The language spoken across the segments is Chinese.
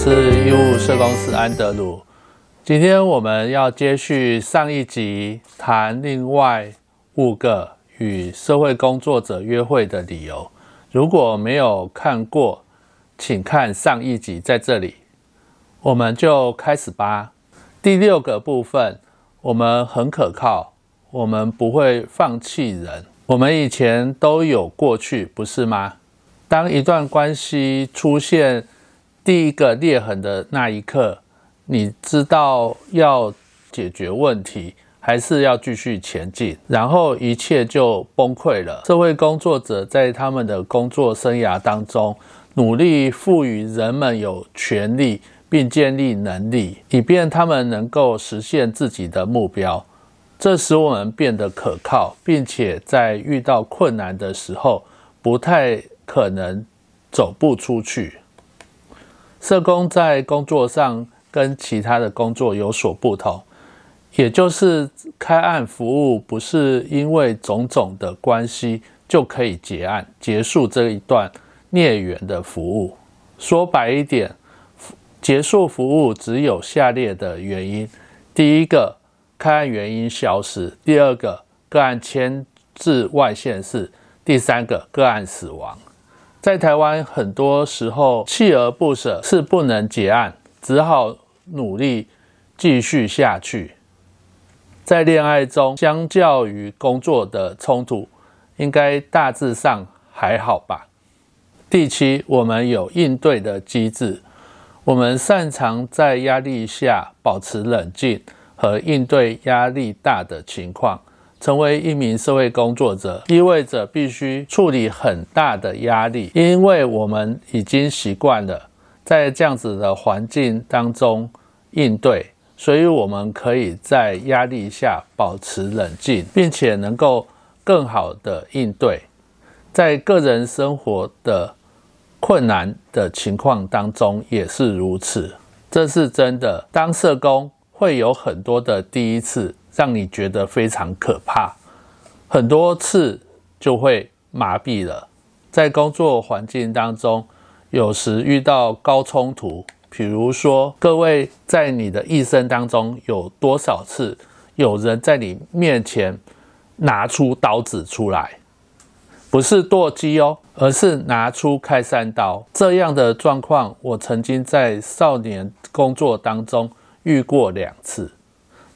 是医务社工师安德鲁。今天我们要接续上一集，谈另外5个与社会工作者约会的理由。如果没有看过，请看上一集在这里。我们就开始吧。第6个部分，我们很可靠，我们不会放弃人。我们以前都有过去，不是吗？当一段关系出现第一个裂痕的那一刻，你知道要解决问题，还是要继续前进，然后一切就崩溃了。社会工作者在他们的工作生涯当中，努力赋予人们有权利，并建立能力，以便他们能够实现自己的目标。这使我们变得可靠，并且在遇到困难的时候，不太可能走不出去。社工在工作上跟其他的工作有所不同，也就是开案服务不是因为种种的关系就可以结案，结束这一段孽缘的服务。说白一点，结束服务只有下列的原因：第一个，开案原因消失；第二个，个案迁至外县市；第三个，个案死亡。在台湾，很多时候锲而不舍是不能结案，只好努力继续下去。在恋爱中，相较于工作的冲突，应该大致上还好吧。第7，我们有应对的机制，我们擅长在压力下保持冷静和应对压力大的情况。成为一名社会工作者，意味着必须处理很大的压力，因为我们已经习惯了在这样子的环境当中应对，所以我们可以在压力下保持冷静，并且能够更好的应对。在个人生活的困难的情况当中也是如此，这是真的。当社工会有很多的第一次，让你觉得非常可怕，很多次就会麻痹了。在工作环境当中，有时遇到高冲突，比如说各位在你的一生当中有多少次有人在你面前拿出刀子出来，不是剁鸡哦，而是拿出开山刀。这样的状况我曾经在少年工作当中遇过2次。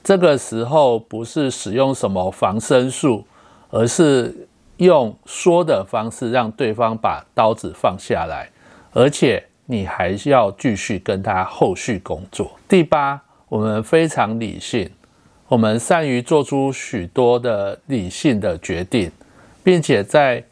这个时候不是使用什么防身术，而是用说的方式让对方把刀子放下来，而且你还要继续跟他后续工作。第8，我们非常理性，我们善于做出许多的理性的决定，并且在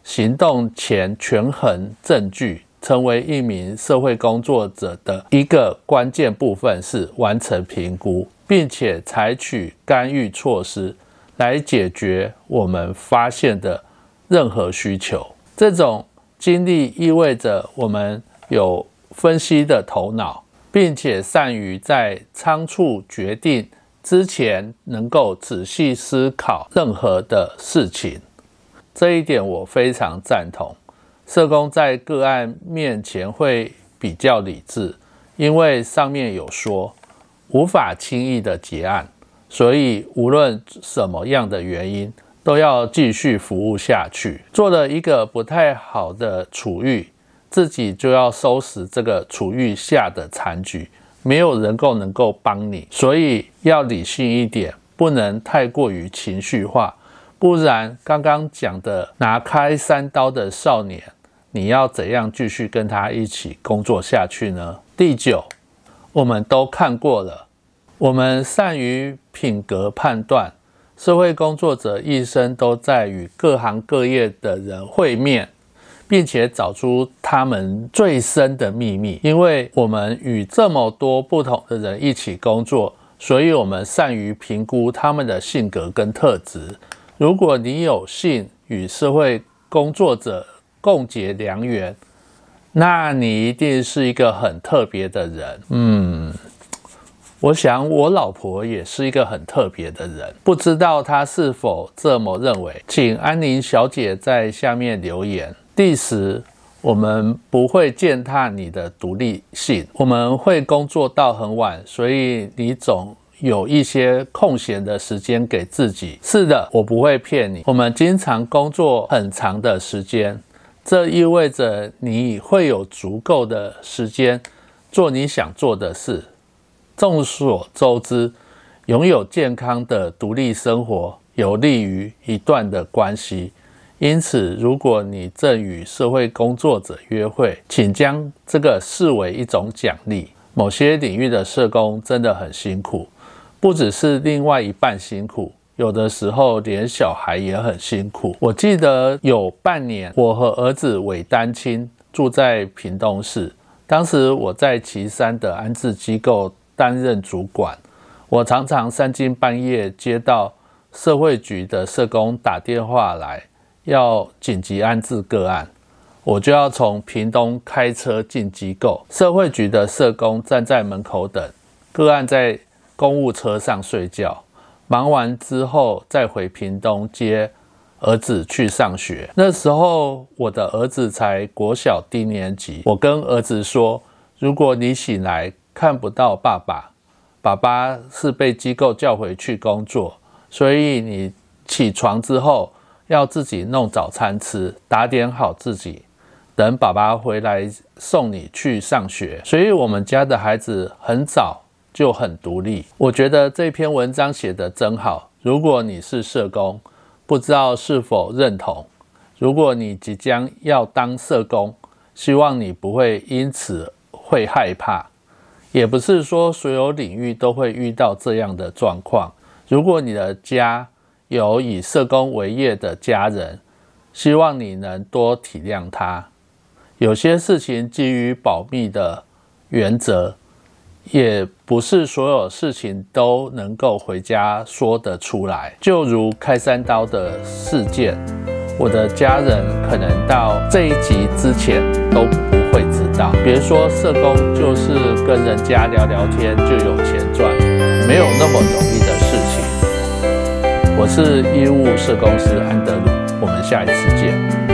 行动前权衡证据。成为一名社会工作者的一个关键部分是完成评估，并且采取干预措施来解决我们发现的任何需求。这种经历意味着我们有分析的头脑，并且善于在仓促决定之前能够仔细思考任何的事情。这一点我非常赞同。社工在个案面前会比较理智，因为上面有说无法轻易的结案，所以无论什么样的原因都要继续服务下去。做了一个不太好的处遇，自己就要收拾这个处遇下的残局，没有人能够帮你，所以要理性一点，不能太过于情绪化，不然刚刚讲的拿开山刀的少年，你要怎样继续跟他一起工作下去呢？第9，我们都看过了，我们善于品格判断。社会工作者一生都在与各行各业的人会面，并且找出他们最深的秘密。因为我们与这么多不同的人一起工作，所以我们善于评估他们的性格跟特质。如果你有幸与社会工作者共结良缘，那你一定是一个很特别的人。我想我老婆也是一个很特别的人，不知道她是否这么认为，请安宁小姐在下面留言。第10，我们不会践踏你的独立性，我们会工作到很晚，所以你总有一些空闲的时间给自己。是的，我不会骗你，我们经常工作很长的时间，这意味着你会有足够的时间做你想做的事。众所周知，拥有健康的独立生活有利于一段的关系。因此，如果你正与社会工作者约会，请将这个视为一种奖励。某些领域的社工真的很辛苦，不只是另外一半辛苦，有的时候连小孩也很辛苦。我记得有半年，我和儿子伪单亲，住在屏东市。当时我在旗山的安置机构担任主管，我常常3更半夜接到社会局的社工打电话来，要紧急安置个案，我就要从屏东开车进机构。社会局的社工站在门口等，个案在公务车上睡觉，忙完之后再回屏东接儿子去上学。那时候我的儿子才国小低年级，我跟儿子说，如果你醒来看不到爸爸，爸爸是被机构叫回去工作，所以你起床之后要自己弄早餐吃，打点好自己，等爸爸回来送你去上学。所以我们家的孩子很早就很独立。我觉得这篇文章写得真好，如果你是社工，不知道是否认同。如果你即将要当社工，希望你不会因此会害怕。也不是说所有领域都会遇到这样的状况。如果你的家有以社工为业的家人，希望你能多体谅他。有些事情基于保密的原则，也不是所有事情都能够回家说得出来。就如开山刀的事件，我的家人可能到这一集之前都不会知道。别说社工就是跟人家聊聊天就有钱赚，没有那么容易的事情。我是医务社工师安德鲁，我们下一次见。